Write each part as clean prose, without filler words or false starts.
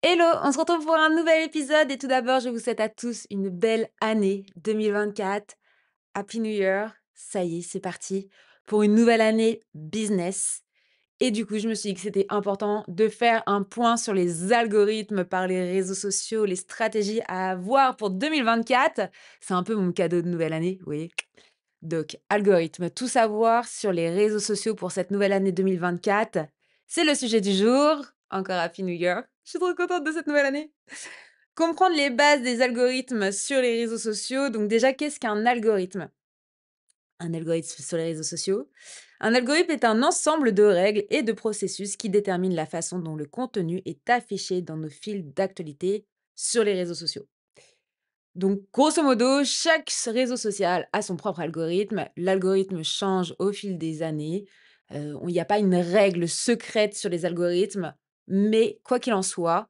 Hello, on se retrouve pour un nouvel épisode et tout d'abord, je vous souhaite à tous une belle année 2024. Happy New Year. Ça y est, c'est parti pour une nouvelle année business. Et du coup, je me suis dit que c'était important de faire un point sur les algorithmes par les réseaux sociaux, les stratégies à avoir pour 2024. C'est un peu mon cadeau de nouvelle année, vous voyez. Donc, algorithme, tout savoir sur les réseaux sociaux pour cette nouvelle année 2024. C'est le sujet du jour. Encore Happy New Year. Je suis trop contente de cette nouvelle année. Comprendre les bases des algorithmes sur les réseaux sociaux. Donc déjà, qu'est-ce qu'un algorithme? Un algorithme sur les réseaux sociaux. Un algorithme est un ensemble de règles et de processus qui déterminent la façon dont le contenu est affiché dans nos fils d'actualité sur les réseaux sociaux. Donc, grosso modo, chaque réseau social a son propre algorithme. L'algorithme change au fil des années. Il n'y a pas une règle secrète sur les algorithmes, mais quoi qu'il en soit,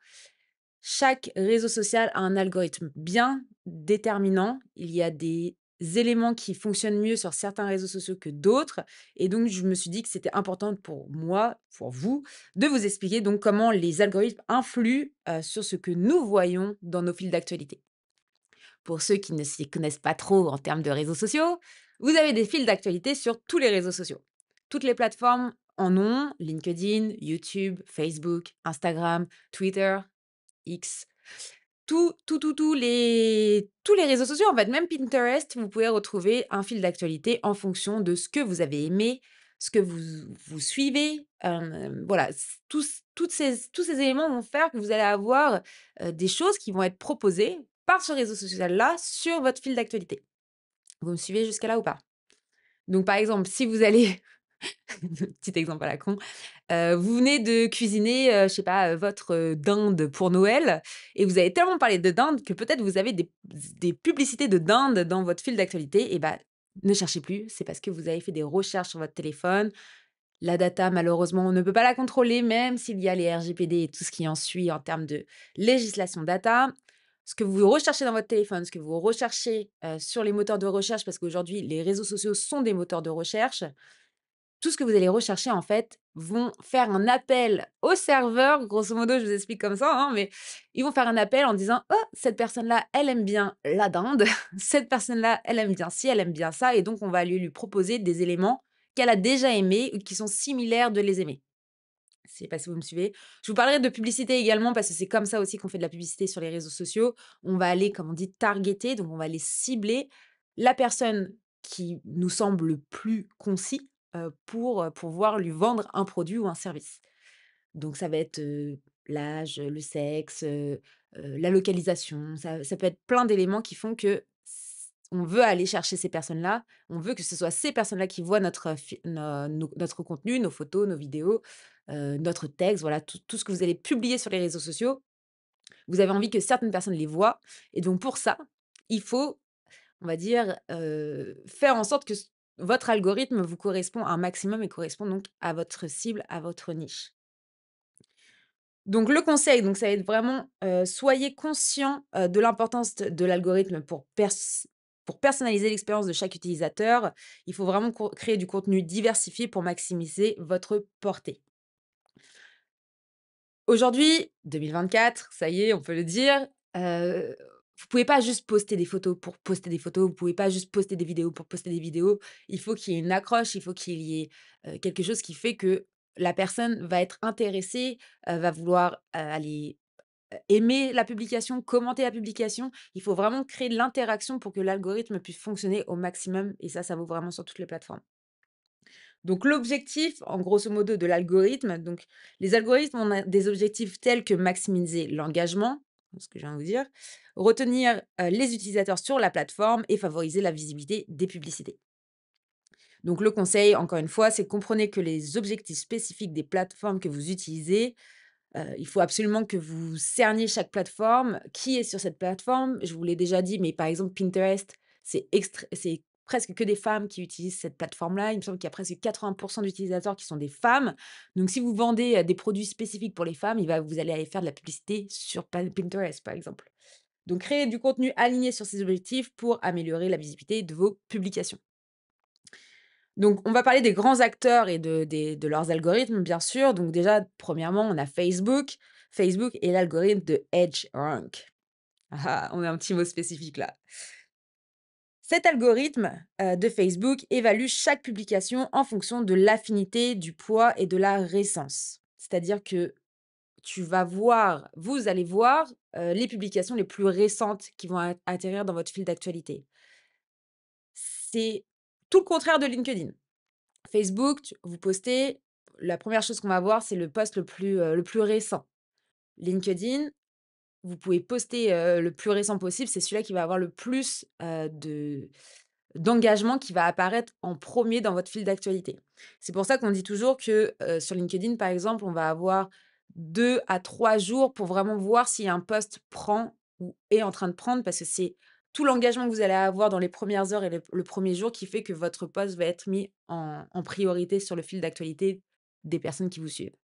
chaque réseau social a un algorithme bien déterminant. Il y a des éléments qui fonctionnent mieux sur certains réseaux sociaux que d'autres. Et donc, je me suis dit que c'était important pour moi, pour vous, de vous expliquer donc comment les algorithmes influent sur ce que nous voyons dans nos fils d'actualité. Pour ceux qui ne s'y connaissent pas trop en termes de réseaux sociaux, vous avez des fils d'actualité sur tous les réseaux sociaux. Toutes les plateformes en ont, LinkedIn, YouTube, Facebook, Instagram, Twitter, X. Tous les réseaux sociaux, en fait, même Pinterest, vous pouvez retrouver un fil d'actualité en fonction de ce que vous avez aimé, ce que vous suivez. Voilà, tous ces éléments vont faire que vous allez avoir des choses qui vont être proposées par ce réseau social-là sur votre fil d'actualité. Vous me suivez jusqu'à là ou pas? Donc, par exemple, si vous allez, petit exemple à la con, vous venez de cuisiner, je sais pas, votre, dinde pour Noël et vous avez tellement parlé de dinde que peut-être vous avez des publicités de dinde dans votre fil d'actualité et bah, ne cherchez plus, c'est parce que vous avez fait des recherches sur votre téléphone. La data, malheureusement, on ne peut pas la contrôler, même s'il y a les RGPD et tout ce qui en suit en termes de législation data. Ce que vous recherchez dans votre téléphone, ce que vous recherchez, sur les moteurs de recherche, parce qu'aujourd'hui, les réseaux sociaux sont des moteurs de recherche, tout ce que vous allez rechercher, en fait, vont faire un appel au serveur. Grosso modo, je vous explique comme ça, hein, mais ils vont faire un appel en disant: «Oh, cette personne-là, elle aime bien la dinde. Cette personne-là, elle aime bien ci, elle aime bien ça» et donc on va lui proposer des éléments qu'elle a déjà aimés ou qui sont similaires de les aimer. Je sais pas si vous me suivez? Je vous parlerai de publicité également parce que c'est comme ça aussi qu'on fait de la publicité sur les réseaux sociaux. On va aller, comme on dit, targeter, donc on va aller cibler la personne qui nous semble le plus concis, pour pouvoir lui vendre un produit ou un service. Donc ça va être, l'âge, le sexe, la localisation, ça peut être plein d'éléments qui font que on veut aller chercher ces personnes-là. On veut que ce soit ces personnes-là qui voient notre fi no notre contenu, nos photos, nos vidéos, notre texte, voilà, tout ce que vous allez publier sur les réseaux sociaux. Vous avez envie que certaines personnes les voient et donc pour ça, il faut, on va dire, faire en sorte que votre algorithme vous correspond un maximum et correspond donc à votre cible, à votre niche. Donc le conseil, donc ça va être vraiment, soyez conscient, de l'importance de l'algorithme pour personnaliser l'expérience de chaque utilisateur. Il faut vraiment créer du contenu diversifié pour maximiser votre portée. Aujourd'hui, 2024, ça y est, on peut le dire, vous pouvez pas juste poster des photos pour poster des photos, vous pouvez pas juste poster des vidéos pour poster des vidéos. Il faut qu'il y ait une accroche, il faut qu'il y ait, quelque chose qui fait que la personne va être intéressée, va vouloir, aller, aimer la publication, commenter la publication. Il faut vraiment créer de l'interaction pour que l'algorithme puisse fonctionner au maximum et ça vaut vraiment sur toutes les plateformes. Donc l'objectif, en grosso modo, de l'algorithme, donc les algorithmes ont des objectifs tels que maximiser l'engagement, ce que je viens de vous dire, retenir les utilisateurs sur la plateforme et favoriser la visibilité des publicités. Donc le conseil, encore une fois, c'est comprenez que les objectifs spécifiques des plateformes que vous utilisez, il faut absolument que vous cerniez chaque plateforme. Qui est sur cette plateforme? Je vous l'ai déjà dit, mais par exemple Pinterest, c'est presque que des femmes qui utilisent cette plateforme-là. Il me semble qu'il y a presque 80 d'utilisateurs qui sont des femmes. Donc si vous vendez, des produits spécifiques pour les femmes, vous allez aller faire de la publicité sur Pinterest, par exemple. Donc créer du contenu aligné sur ces objectifs pour améliorer la visibilité de vos publications. Donc, on va parler des grands acteurs et de leurs algorithmes, bien sûr. Donc déjà, premièrement, on a Facebook. Facebook et l'algorithme de EdgeRank. Ah ah, on a un petit mot spécifique là. Cet algorithme, de Facebook évalue chaque publication en fonction de l'affinité, du poids et de la récence. C'est-à-dire que vous allez voir, les publications les plus récentes qui vont atterrir dans votre fil d'actualité. C'est tout le contraire de LinkedIn. Facebook, vous postez, la première chose qu'on va voir, c'est le post le plus récent. LinkedIn, vous pouvez poster, le plus récent possible, c'est celui-là qui va avoir le plus, d'engagement qui va apparaître en premier dans votre fil d'actualité. C'est pour ça qu'on dit toujours que, sur LinkedIn, par exemple, on va avoir 2 à 3 jours pour vraiment voir si un post prend ou est en train de prendre parce que c'est tout l'engagement que vous allez avoir dans les premières heures et le 1er jour qui fait que votre post va être mis en priorité sur le fil d'actualité des personnes qui vous suivent.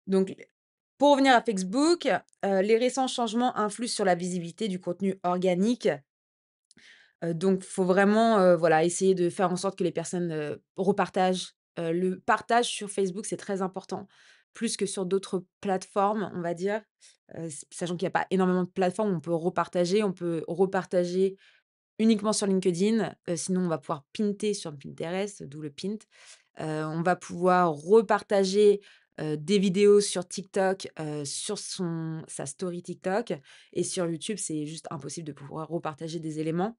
Donc pour revenir à Facebook, les récents changements influent sur la visibilité du contenu organique. Donc faut vraiment, voilà, essayer de faire en sorte que les personnes, repartagent. Le partage sur Facebook, c'est très important, plus que sur d'autres plateformes, on va dire. Sachant qu'il y a pas énormément de plateformes où on peut repartager. On peut repartager uniquement sur LinkedIn, sinon on va pouvoir pinter sur Pinterest, d'où le pint. On va pouvoir repartager, des vidéos sur TikTok, sur sa story TikTok et sur YouTube, c'est juste impossible de pouvoir repartager des éléments.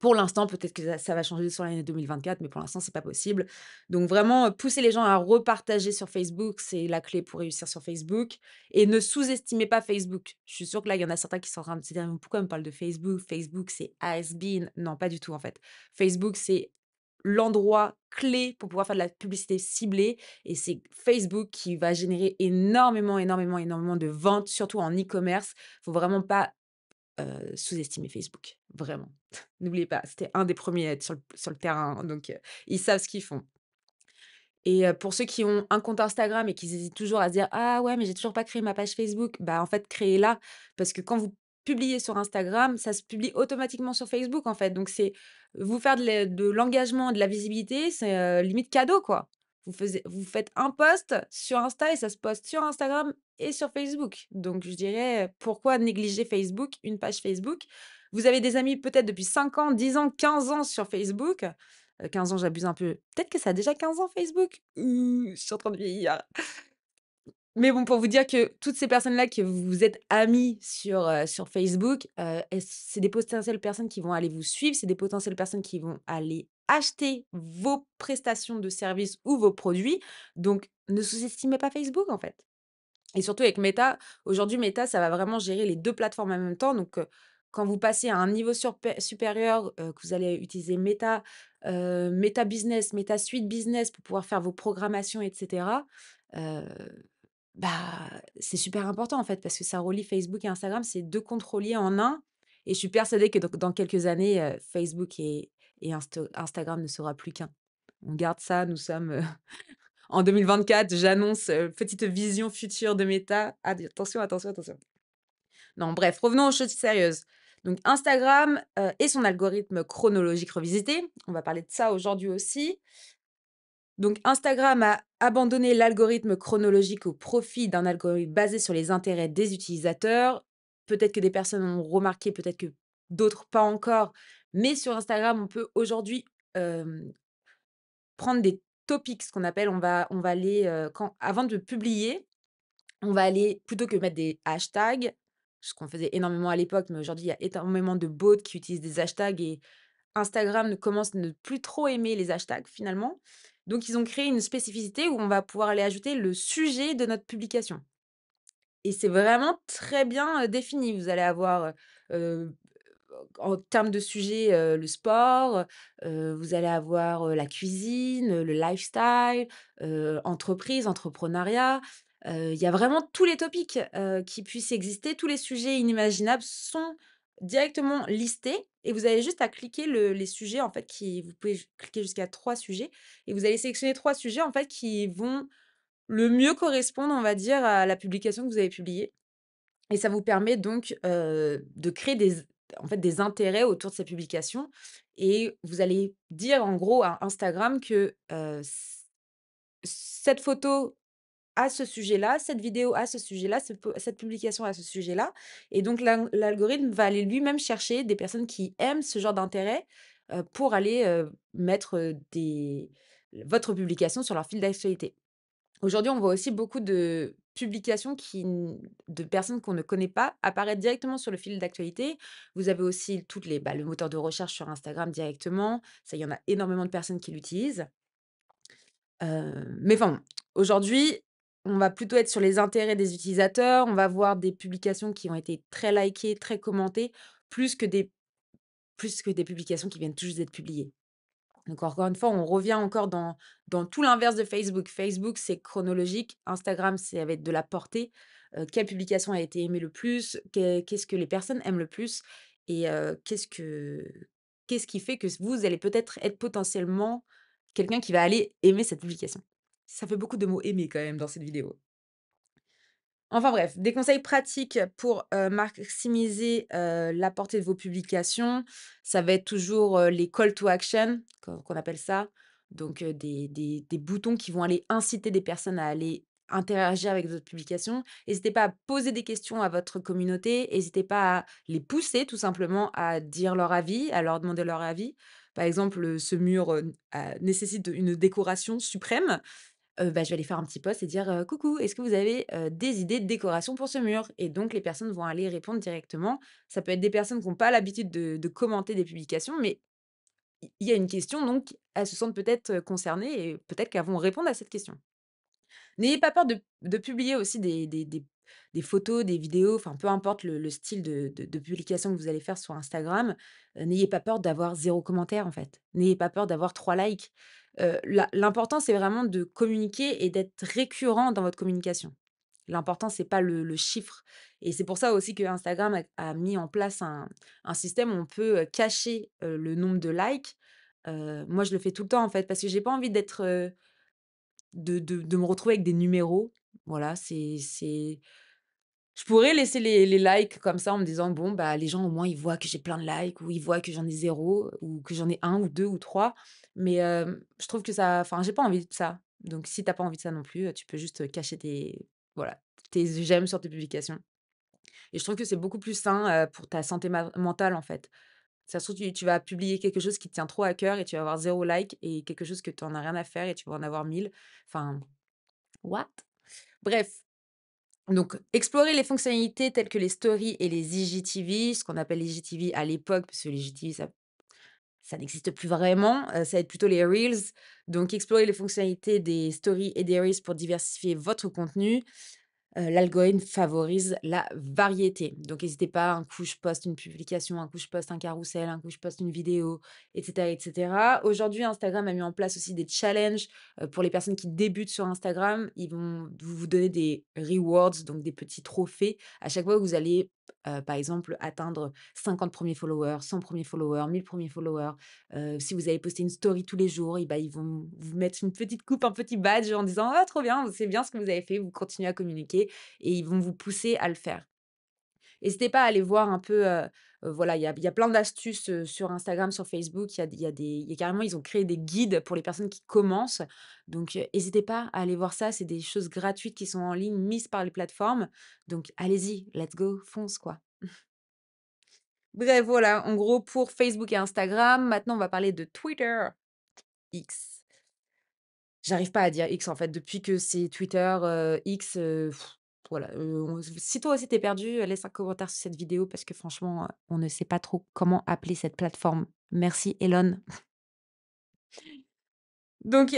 Pour l'instant, peut-être que ça va changer sur l'année 2024, mais pour l'instant, c'est pas possible. Donc vraiment, pousser les gens à repartager sur Facebook, c'est la clé pour réussir sur Facebook et ne sous-estimez pas Facebook. Je suis sûre que là, il y en a certains qui sont en train de se dire: «Mais pourquoi on me parle de Facebook? Facebook, c'est has been». Non, pas du tout, en fait. Facebook, c'est l'endroit clé pour pouvoir faire de la publicité ciblée et c'est Facebook qui va générer énormément, énormément, énormément de ventes, surtout en e-commerce. Faut vraiment pas sous-estimer Facebook, vraiment. N'oubliez pas, c'était un des premiers à être sur le terrain, hein, donc ils savent ce qu'ils font. Et pour ceux qui ont un compte Instagram et qui hésitent toujours à se dire: «Ah ouais, mais j'ai toujours pas créé ma page Facebook», bah, en fait, créez-la parce que quand vous publiez sur Instagram, ça se publie automatiquement sur Facebook, en fait. Donc c'est vous faire de l'engagement, de la visibilité, c'est, limite cadeau, quoi. Vous faites un post sur Insta et ça se poste sur Instagram et sur Facebook. Donc je dirais, pourquoi négliger Facebook, une page Facebook? Vous avez des amis peut-être depuis 5 ans, 10 ans, 15 ans sur Facebook. 15 ans, j'abuse un peu. Peut-être que ça a déjà 15 ans Facebook? Ouh, je suis en train de vieillir. Mais bon, pour vous dire que toutes ces personnes-là que vous êtes amis sur Facebook, c'est des potentielles personnes qui vont aller vous suivre, c'est des potentielles personnes qui vont aller acheter vos prestations de services ou vos produits. Donc ne sous-estimez pas Facebook, en fait. Et surtout avec Meta, aujourd'hui Meta, ça va vraiment gérer les 2 plateformes en même temps. Donc, quand vous passez à un niveau supérieur, que vous allez utiliser Meta, Meta Business, Meta Suite Business pour pouvoir faire vos programmations et cetera, heu, bah, c'est super important en fait parce que ça relie Facebook et Instagram, c'est 2 comptes reliés en un et je suis persuadée que dans quelques années, Facebook et Instagram ne sera plus qu'un. On garde ça, nous sommes, en 2024, j'annonce, petite vision future de Meta. Ah attention, attention, attention. Non, bref, revenons aux choses sérieuses. Donc Instagram, et son algorithme chronologique revisité, on va parler de ça aujourd'hui aussi. Donc Instagram a abandonné l'algorithme chronologique au profit d'un algorithme basé sur les intérêts des utilisateurs. Peut-être que des personnes ont remarqué, peut-être que d'autres pas encore, mais sur Instagram, on peut aujourd'hui, hem prendre des topics, ce qu'on appelle, on va aller, quand avant de publier, on va aller plutôt que mettre des hashtags, ce qu'on faisait énormément à l'époque, mais aujourd'hui, il y a énormément de bots qui utilisent des hashtags et Instagram ne commence à ne plus trop aimer les hashtags finalement. Donc ils ont créé une spécificité où on va pouvoir aller ajouter le sujet de notre publication. Et c'est vraiment très bien, défini. Vous allez avoir, heu en termes de sujet, le sport, vous allez avoir, la cuisine, le lifestyle, entreprise, entrepreneuriat. Il y a vraiment tous les topics, qui puissent exister. Tous les sujets inimaginables sont directement listés et vous avez juste à cliquer les sujets, en fait, qui vous pouvez cliquer jusqu'à 3 sujets et vous allez sélectionner 3 sujets, en fait, qui vont le mieux correspondre, on va dire, à la publication que vous avez publiée. Et ça vous permet donc, de créer des intérêts autour de ces publications et vous allez dire en gros à Instagram que, cette photo à ce sujet-là, cette vidéo à ce sujet-là, cette publication à ce sujet-là et donc l'algorithme va aller lui-même chercher des personnes qui aiment ce genre d'intérêt, pour aller, mettre, des votre publication sur leur fil d'actualité. Aujourd'hui, on voit aussi beaucoup de publications de personnes qu'on ne connaît pas apparaître directement sur le fil d'actualité. Vous avez aussi le moteur de recherche sur Instagram directement. Ça, il y en a énormément de personnes qui l'utilisent. Mais enfin bon, aujourd'hui, on va plutôt être sur les intérêts des utilisateurs. On va voir des publications qui ont été très likées, très commentées, plus que des plus que des publications qui viennent tout juste d'être publiées. Donc encore une fois, on revient encore dans tout l'inverse de Facebook. Facebook, c'est chronologique. Instagram, c'est avec de la portée. Quelle publication a été aimée le plus? Qu'est-ce que les personnes aiment le plus? Et qu'est-ce qui fait que vous allez peut-être être potentiellement quelqu'un qui va aller aimer cette publication? Ça fait beaucoup de mots «aimer» quand même dans cette vidéo. Enfin bref, des conseils pratiques pour, maximiser, la portée de vos publications. Ça va être toujours, les call to action qu'on appelle ça. Donc, des boutons qui vont aller inciter des personnes à aller interagir avec votre publication. N'hésitez pas à poser des questions à votre communauté. N'hésitez pas à les pousser tout simplement à dire leur avis, à leur demander leur avis. Par exemple, ce mur, nécessite une décoration suprême. Je vais aller faire un petit post et dire, «Coucou, est-ce que vous avez, des idées de décoration pour ce mur?» Et donc les personnes vont aller répondre directement. Ça peut être des personnes qui ont pas l'habitude de commenter des publications, mais il y a une question, donc elles se sentent peut-être, concernées et peut-être qu'elles vont répondre à cette question. N'ayez pas peur de publier aussi des photos, des vidéos, enfin peu importe le style de publication que vous allez faire sur Instagram, n'ayez pas peur d'avoir zéro commentaire en fait. N'ayez pas peur d'avoir 3 likes. L'important c'est vraiment de communiquer et d'être récurrent dans votre communication. L'important c'est pas le chiffre et c'est pour ça aussi que Instagram a mis en place un système où on peut, cacher, le nombre de likes. Moi je le fais tout le temps en fait parce que j'ai pas envie de me retrouver avec des numéros. Voilà, c'est je pourrais laisser les likes comme ça en me disant: «Bon, bah, les gens au moins ils voient que j'ai plein de likes ou ils voient que j'en ai zéro ou que j'en ai un ou 2 ou 3. Mais, je trouve que ça enfin, j'ai pas envie de ça. Donc si tu as pas envie de ça non plus, tu peux juste, cacher tes j'aime sur tes publications et je trouve que c'est beaucoup plus sain, pour ta santé mentale, en fait. Ça se trouve, tu vas publier quelque chose qui te tient trop à cœur et tu vas avoir zéro like et quelque chose que tu en as rien à faire et tu vas en avoir 1000. Enfin, what? Bref, donc explorer les fonctionnalités telles que les stories et les IGTV, ce qu'on appelle IGTV à l'époque, parce que les IGTV ça n'existe plus vraiment, ça va être plutôt les reels. Donc explorer les fonctionnalités des stories et des reels pour diversifier votre contenu. L'algorithme favorise la variété. Donc n'hésitez pas, un coup je poste une publication, un coup je poste un carrousel, un coup je poste une vidéo et cetera et cetera. Aujourd'hui, Instagram a mis en place aussi des challenges, pour les personnes qui débutent sur Instagram. Ils vont vous donner des rewards, donc des petits trophées à chaque fois que vous allez, par exemple, atteindre 50 premiers followers, 100 premiers followers, 1000 premiers followers. Si vous avez posté une story tous les jours et bah, ils vont vous mettre une petite coupe, un petit badge en disant: «Ah trop bien, c'est bien ce que vous avez fait, vous continuez à communiquer» et ils vont vous pousser à le faire. N'hésitez pas à aller voir un peu, voilà, il y a plein d'astuces, sur Instagram, sur Facebook. Il y a carrément ils ont créé des guides pour les personnes qui commencent. Donc, hésitez pas à aller voir ça. C'est des choses gratuites qui sont en ligne, mises par les plateformes. Donc allez-y, let's go, fonce quoi. Bref, voilà, en gros pour Facebook et Instagram. Maintenant, on va parler de Twitter, X. J'arrive pas à dire X en fait, depuis que c'est Twitter, X, voilà, si toi aussi tu es perdu, laisse un commentaire sur cette vidéo parce que franchement, on ne sait pas trop comment appeler cette plateforme. Merci Elon. Donc,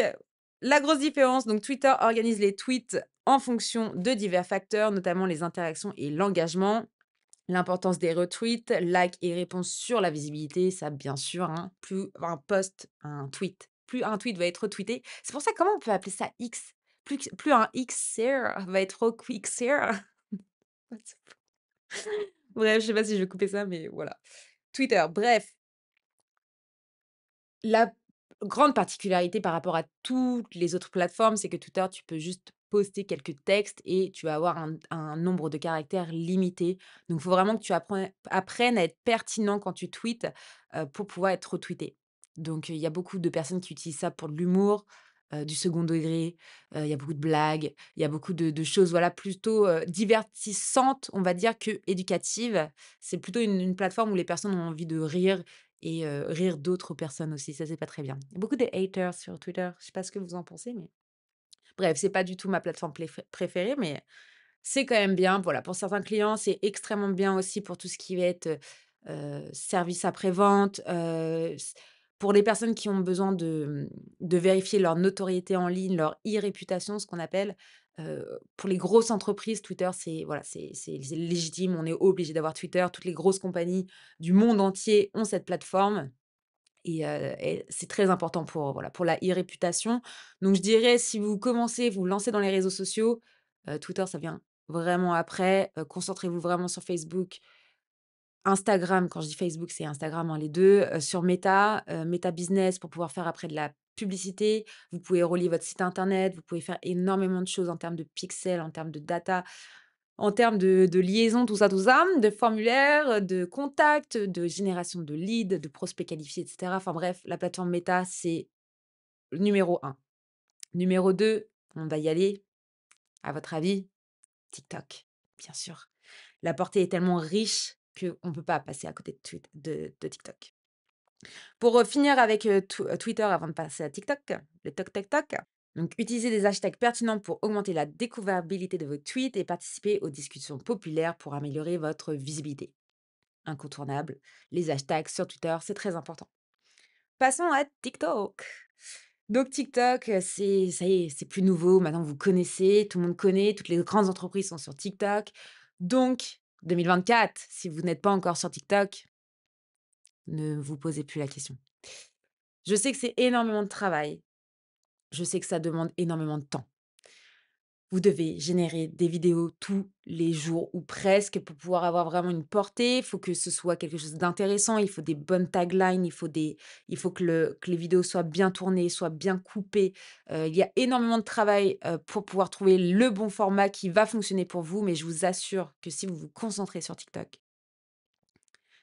la grosse différence, donc Twitter organise les tweets en fonction de divers facteurs, notamment les interactions et l'engagement. L'importance des retweets, likes et réponses sur la visibilité, ça bien sûr, hein. Plus un tweet va être retweeté. C'est pour ça, comment on peut appeler ça X? Plus un Xer va être requixer. Bref, je sais pas si je vais couper ça, mais voilà. Twitter, bref. La grande particularité par rapport à toutes les autres plateformes, c'est que Twitter, tu peux juste poster quelques textes et tu vas avoir un nombre de caractères limité. Donc, il faut vraiment que tu apprennes à être pertinent quand tu tweets, pour pouvoir être retweeté. Donc, il y a beaucoup de personnes qui utilisent ça pour de l'humour, du second degré, il y a beaucoup de blagues, il y a beaucoup de choses, voilà, plutôt, divertissantes, on va dire, que éducatives. C'est plutôt une plateforme où les personnes ont envie de rire et rire d'autres personnes aussi, ça, c'est pas très bien. Il y a beaucoup de haters sur Twitter, je sais pas ce que vous en pensez, mais bref, c'est pas du tout ma plateforme préférée, mais c'est quand même bien, voilà, pour certains clients, c'est extrêmement bien aussi pour tout ce qui va être, service après-vente, pour les personnes qui ont besoin de vérifier leur notoriété en ligne, leur e-réputation, ce qu'on appelle. Pour les grosses entreprises, Twitter, c'est voilà, c'est légitime, on est obligé d'avoir Twitter. Toutes les grosses compagnies du monde entier ont cette plateforme. Et c'est très important pour, voilà, pour la e-réputation. Donc je dirais si vous commencez, vous lancez dans les réseaux sociaux, Twitter ça vient vraiment après, concentrez-vous vraiment sur Facebook, Instagram, quand je dis Facebook, c'est Instagram, hein, les 2, sur Meta, Meta Business pour pouvoir faire après de la publicité. Vous pouvez relier votre site internet, vous pouvez faire énormément de choses en termes de pixels, en termes de data, en termes de liaison, tout ça, de formulaires, de contacts, de génération de leads, de prospects qualifiés et cetera. Enfin bref, la plateforme Meta, c'est le numéro 1. Numéro 2, on va y aller, à votre avis? TikTok, bien sûr. La portée est tellement riche qu'on ne peut pas passer à côté de TikTok. Pour, finir avec, Twitter avant de passer à TikTok, le toc toc toc. Donc utilisez des hashtags pertinents pour augmenter la découvrabilité de vos tweets et participer aux discussions populaires pour améliorer votre visibilité. Incontournable, les hashtags sur Twitter, c'est très important. Passons à TikTok. Donc TikTok, c'est ça y est, c'est plus nouveau, maintenant vous connaissez, tout le monde connaît, toutes les grandes entreprises sont sur TikTok. Donc 2024, si vous n'êtes pas encore sur TikTok, ne vous posez plus la question. Je sais que c'est énormément de travail, je sais que ça demande énormément de temps. Vous devez générer des vidéos tous les jours ou presque pour pouvoir avoir vraiment une portée. Il faut que ce soit quelque chose d'intéressant, il faut des bonnes taglines, il faut que les vidéos soient bien tournées, soient bien coupées. Il y a énormément de travail, pour pouvoir trouver le bon format qui va fonctionner pour vous, mais je vous assure que si vous vous concentrez sur TikTok,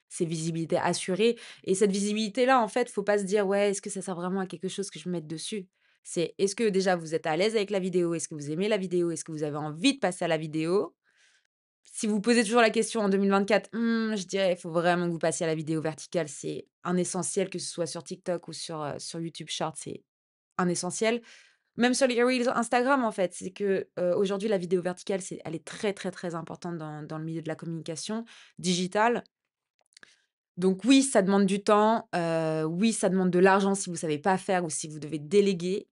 c'est visibilité assurée et cette visibilité-là, en fait, faut pas se dire: «Ouais, est-ce que ça sert vraiment à quelque chose que je me mette dessus?» C'est est-ce que déjà vous êtes à l'aise avec la vidéo? Est-ce que vous aimez la vidéo? Est-ce que vous avez envie de passer à la vidéo? Si vous posez toujours la question en 2024, je dirais, il faut vraiment que vous passiez à la vidéo verticale. C'est un essentiel, que ce soit sur TikTok ou sur YouTube Short, c'est un essentiel. Même sur les reels Instagram, en fait, c'est que, aujourd'hui, la vidéo verticale, elle est très, très, très importante dans le milieu de la communication digitale. Donc oui, ça demande du temps, oui, ça demande de l'argent si vous savez pas faire ou si vous devez déléguer,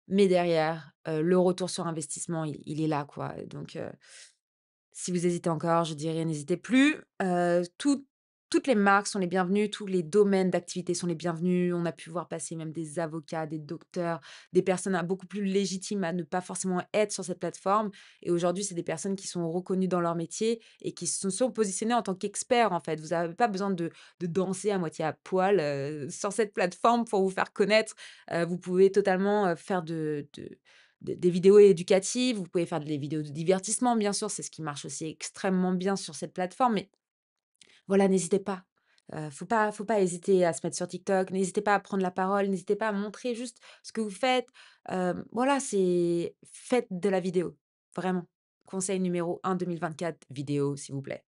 mais derrière, le retour sur investissement, il est là, quoi. Donc si vous hésitez encore, je dirais n'hésitez plus. Toutes les marques sont les bienvenues, tous les domaines d'activité sont les bienvenus. On a pu voir passer même des avocats, des docteurs, des personnes beaucoup plus légitimes à ne pas forcément être sur cette plateforme. Et aujourd'hui, c'est des personnes qui sont reconnues dans leur métier et qui se sont positionnées en tant qu'experts, en fait. Vous n'avez pas besoin de danser à moitié à poil sur cette plateforme pour vous faire connaître. Vous pouvez totalement faire des vidéos éducatives, vous pouvez faire des vidéos de divertissement, bien sûr, c'est ce qui marche aussi extrêmement bien sur cette plateforme, mais voilà, n'hésitez pas. Faut pas hésiter à se mettre sur TikTok, n'hésitez pas à prendre la parole, n'hésitez pas à montrer juste ce que vous faites. Voilà, c'est faites de la vidéo, vraiment. Conseil numéro 1 2024, vidéo, s'il vous plaît.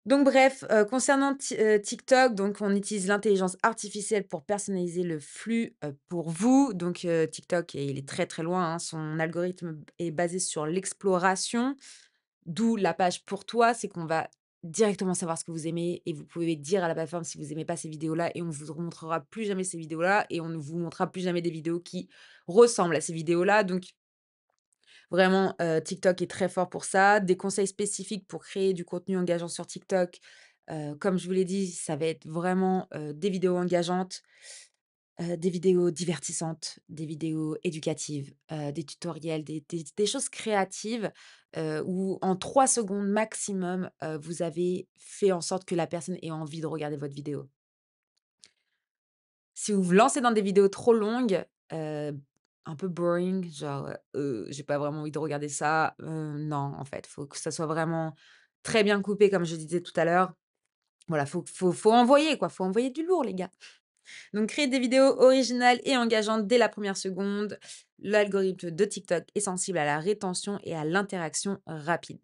Donc bref, concernant TikTok, donc on utilise l'intelligence artificielle pour personnaliser le flux, pour vous. Donc TikTok, il est très, très loin, hein. Son algorithme est basé sur l'exploration, d'où la page pour toi. C'est qu'on va directement savoir ce que vous aimez et vous pouvez dire à la plateforme si vous aimez pas ces vidéos-là et on vous montrera plus jamais ces vidéos-là et on ne vous montrera plus jamais des vidéos qui ressemblent à ces vidéos-là. Donc vraiment, TikTok est très fort pour ça. Des conseils spécifiques pour créer du contenu engageant sur TikTok, comme je vous l'ai dit, ça va être vraiment, des vidéos engageantes, des vidéos divertissantes, des vidéos éducatives, des tutoriels, des choses créatives, où en 3 secondes maximum, vous avez fait en sorte que la personne ait envie de regarder votre vidéo. Si vous vous lancez dans des vidéos trop longues, un peu boring, genre, j'ai pas vraiment envie de regarder ça, non, en fait, faut que ça soit vraiment très bien coupé comme je disais tout à l'heure. Voilà, faut envoyer quoi, faut envoyer du lourd les gars. Donc créer des vidéos originales et engageantes dès la première seconde. L'algorithme de TikTok est sensible à la rétention et à l'interaction rapide.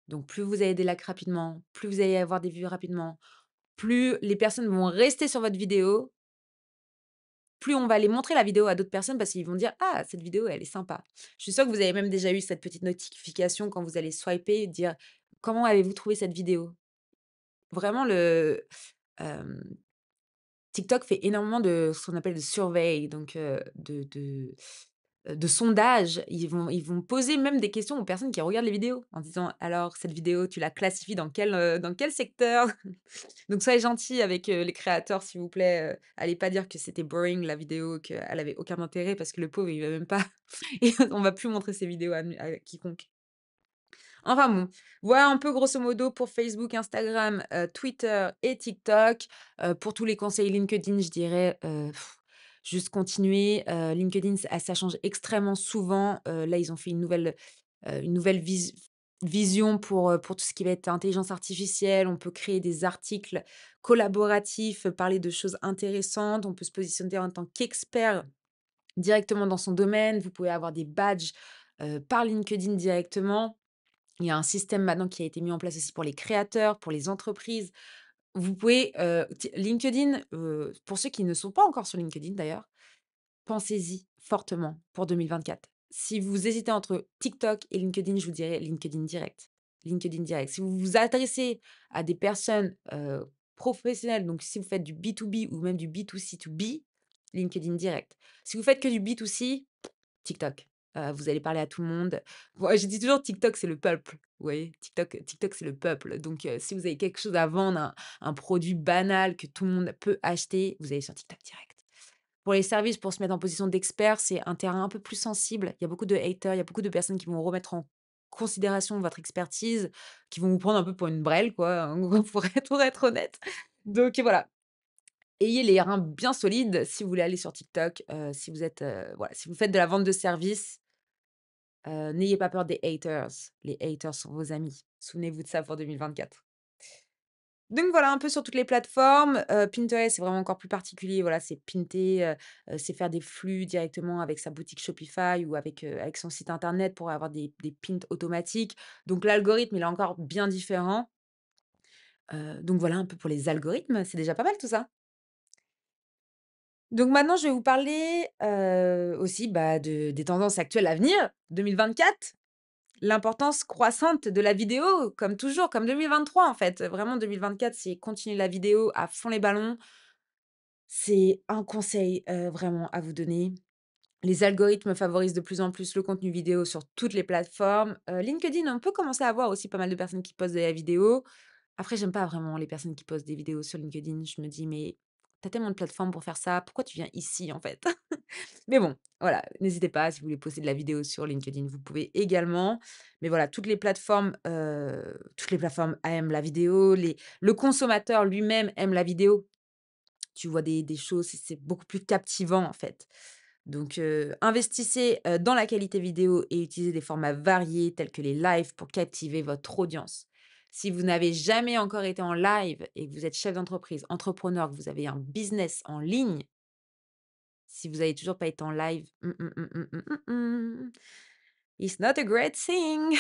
Donc plus vous allez des likes rapidement, plus vous allez avoir des vues rapidement, plus les personnes vont rester sur votre vidéo, plus on va aller montrer la vidéo à d'autres personnes parce qu'ils vont dire: «Ah, cette vidéo, elle est sympa». Je suis sûre que vous avez même déjà eu cette petite notification quand vous allez swiper et dire: «Comment avez-vous trouvé cette vidéo?» Vraiment hem, TikTok fait énormément de ce qu'on appelle de surveille, donc de sondage. Ils vont poser même des questions aux personnes qui regardent les vidéos en disant: «Alors cette vidéo, tu la classifies dans quel secteur?» Donc soyez gentils avec, les créateurs s'il vous plaît, allez pas dire que c'était boring la vidéo, qu'elle avait aucun intérêt parce que le pauvre il va même pas et on va plus montrer ces vidéos à quiconque. Enfin bon, voilà un peu grosso modo pour Facebook, Instagram, Twitter et TikTok. Pour tous les conseils LinkedIn, je dirais, juste continuer. LinkedIn, ça change extrêmement souvent. Là, ils ont fait une nouvelle vision pour tout ce qui va être intelligence artificielle. On peut créer des articles collaboratifs, parler de choses intéressantes. On peut se positionner en tant qu'expert directement dans son domaine. Vous pouvez avoir des badges, par LinkedIn directement. Il y a un système maintenant qui a été mis en place aussi pour les créateurs, pour les entreprises. Vous pouvez, LinkedIn, pour ceux qui ne sont pas encore sur LinkedIn d'ailleurs, pensez-y fortement pour 2024. Si vous hésitez entre TikTok et LinkedIn, je vous dirais LinkedIn direct. LinkedIn direct. Si vous vous adressez à des personnes, professionnelles, donc si vous faites du B2B ou même du B2C2B, LinkedIn direct. Si vous faites que du B2C, TikTok. Vous allez parler à tout le monde. Moi, je dis toujours TikTok, c'est le peuple. Vous voyez? TikTok, c'est le peuple. Donc, si vous avez quelque chose à vendre, un produit banal que tout le monde peut acheter, vous allez sur TikTok direct. Pour les services, pour se mettre en position d'expert, c'est un terrain un peu plus sensible. Il y a beaucoup de haters, il y a beaucoup de personnes qui vont remettre en considération votre expertise, qui vont vous prendre un peu pour une brêle, quoi, en gros, pour être honnête. Donc voilà, ayez les reins bien solides si vous voulez aller sur TikTok, si vous êtes, voilà, si vous faites de la vente de services, n'ayez pas peur des haters. Les haters sont vos amis. Souvenez-vous de ça pour 2024. Donc voilà, un peu sur toutes les plateformes. Pinterest, c'est vraiment encore plus particulier. Voilà, c'est pinter, c'est faire des flux directement avec sa boutique Shopify ou avec son site internet pour avoir des pins automatiques. Donc l'algorithme, il est encore bien différent. Donc voilà un peu pour les algorithmes, c'est déjà pas mal tout ça. Donc maintenant, je vais vous parler, aussi, bah, des tendances actuelles à venir, 2024. L'importance croissante de la vidéo, comme toujours, comme 2023 en fait. Vraiment 2024, c'est continuer la vidéo à fond les ballons. C'est un conseil, vraiment à vous donner. Les algorithmes favorisent de plus en plus le contenu vidéo sur toutes les plateformes. LinkedIn, on peut commencer à voir aussi pas mal de personnes qui postent de la vidéo. Après, j'aime pas vraiment les personnes qui postent des vidéos sur LinkedIn. Je me dis: «Mais tu as tellement de plateformes pour faire ça, pourquoi tu viens ici, en fait?» Mais bon, voilà, n'hésitez pas, si vous voulez poster de la vidéo sur LinkedIn, vous pouvez également. Mais voilà, toutes les plateformes aiment la vidéo, le consommateur lui-même aime la vidéo. Tu vois des choses, c'est beaucoup plus captivant, en fait. Donc, investissez, dans la qualité vidéo et utilisez des formats variés tels que les lives pour captiver votre audience. Si vous n'avez jamais encore été en live et que vous êtes chef d'entreprise, entrepreneur, que vous avez un business en ligne, si vous n'avez toujours pas été en live, it's not a great thing.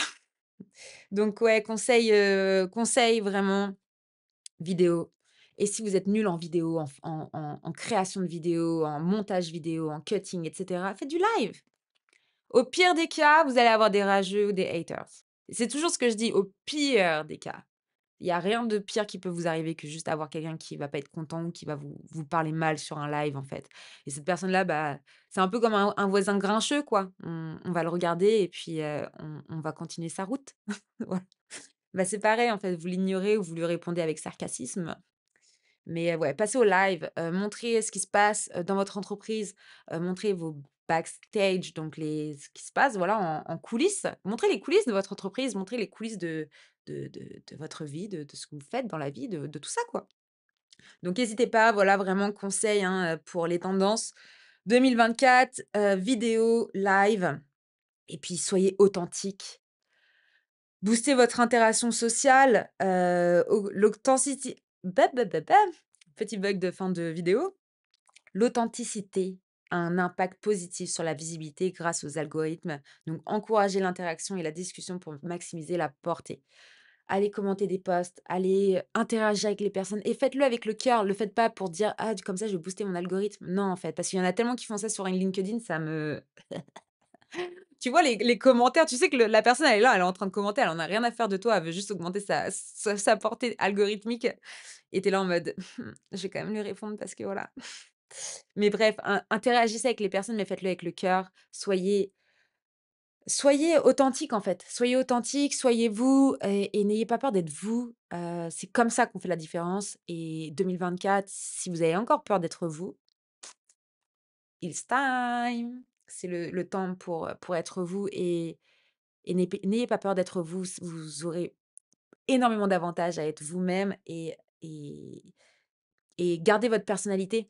Donc ouais, conseil vraiment vidéo. Et si vous êtes nul en vidéo, en création de vidéo, en montage vidéo, en cutting et cetera, faites du live. Au pire des cas, vous allez avoir des rageux ou des haters. C'est toujours ce que je dis, au pire des cas. Il y a rien de pire qui peut vous arriver que juste avoir quelqu'un qui va pas être content ou qui va vous parler mal sur un live, en fait. Et cette personne-là, bah, c'est un peu comme un voisin grincheux, quoi. On va le regarder et puis, on va continuer sa route. Voilà. Bah, c'est pareil, en fait, vous l'ignorez ou vous lui répondez avec sarcasme. Mais, ouais, passez au live, montrez ce qui se passe, dans votre entreprise, montrez vos backstage, donc ce qui se passe, voilà, en coulisses. Montrez les coulisses de votre entreprise, montrez les coulisses de votre vie, de ce que vous faites dans la vie, de tout ça, quoi. Donc n'hésitez pas, voilà, vraiment conseil, hein, pour les tendances 2024, vidéo, live et puis soyez authentique. Boostez votre interaction sociale, l'authenticité Petit bug de fin de vidéo. L'authenticité a un impact positif sur la visibilité grâce aux algorithmes. Donc, encouragez l'interaction et la discussion pour maximiser la portée. Allez commenter des posts, allez interagir avec les personnes et faites-le avec le cœur. Le faites pas pour dire: «Ah, comme ça, je vais booster mon algorithme». Non, en fait, parce qu'il y en a tellement qui font ça sur une LinkedIn, ça me tu vois les commentaires, tu sais que la personne, elle est là, elle est en train de commenter, elle en a rien à faire de toi, elle veut juste augmenter sa portée algorithmique et tu es là en mode: «Je vais quand même lui répondre parce que voilà». Mais bref, interagissez avec les personnes, mais faites-le avec le cœur. Soyez authentique, en fait. Soyez authentique, soyez vous et n'ayez pas peur d'être vous. C'est comme ça qu'on fait la différence et 2024, si vous avez encore peur d'être vous, it's time! C'est le temps pour être vous et n'ayez pas peur d'être vous. Vous aurez énormément d'avantages à être vous-même et garder votre personnalité.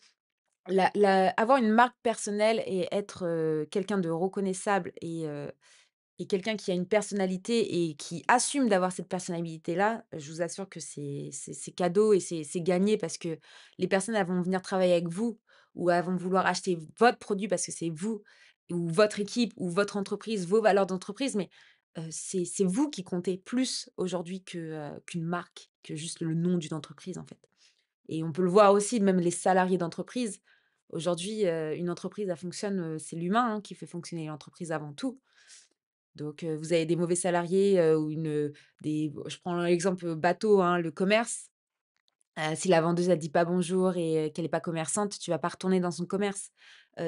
Avoir une marque personnelle et être, quelqu'un de reconnaissable et quelqu'un qui a une personnalité et qui assume d'avoir cette personnalité-là, je vous assure que c'est cadeau et c'est gagné parce que les personnes, elles vont venir travailler avec vous ou elles vont vouloir acheter votre produit parce que c'est vous ou votre équipe ou votre entreprise, vos valeurs d'entreprise, mais c'est vous qui comptez plus aujourd'hui qu'une marque, que juste le nom d'une entreprise, en fait. Et on peut le voir aussi, même les salariés d'entreprise. Aujourd'hui, une entreprise, elle fonctionne, c'est l'humain, hein, qui fait fonctionner l'entreprise avant tout. Donc, vous avez des mauvais salariés, ou je prends l'exemple, bateau, hein, le commerce. Si la vendeuse, elle dit pas bonjour et qu'elle est pas commerçante, tu vas pas retourner dans son commerce.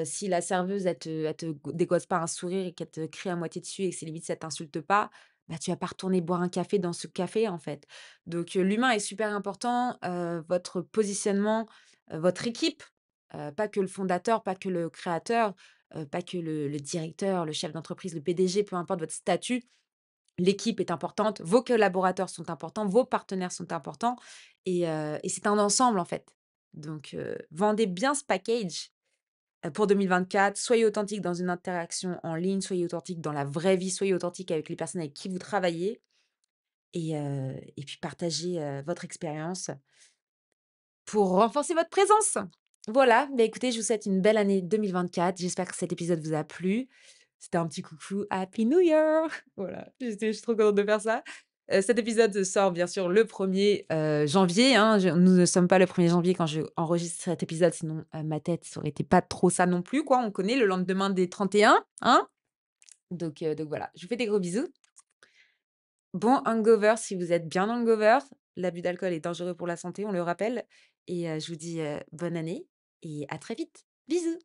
Si la serveuse, elle te dégosse pas un sourire et qu'elle te crie à moitié dessus et que c'est limite ça t'insulte pas, bah, tu vas pas retourner boire un café dans ce café, en fait. Donc, l'humain est super important, votre positionnement, votre équipe, pas que le fondateur, pas que le créateur, pas que le directeur, le chef d'entreprise, le PDG, peu importe votre statut. L'équipe est importante, vos collaborateurs sont importants, vos partenaires sont importants et c'est un ensemble, en fait. Donc, vendez bien ce package, pour 2024. Soyez authentique dans une interaction en ligne, soyez authentique dans la vraie vie, soyez authentique avec les personnes avec qui vous travaillez et puis partagez, votre expérience pour renforcer votre présence. Voilà, bah, écoutez, je vous souhaite une belle année 2024. J'espère que cet épisode vous a plu. C'était un petit coucou Happy New Year! Voilà, je suis trop contente de faire ça. Cet épisode sort bien sûr le 1er janvier, hein. Je Nous ne sommes pas le 1er janvier quand je enregistre cet épisode, sinon, ma tête, ça aurait été pas trop ça non plus, quoi. On connaît le lendemain des 31, hein? Donc voilà, je vous fais des gros bisous. Bon hangover si vous êtes bien hangover. L'abus d'alcool est dangereux pour la santé, on le rappelle et je vous dis, bonne année et à très vite. Bisous.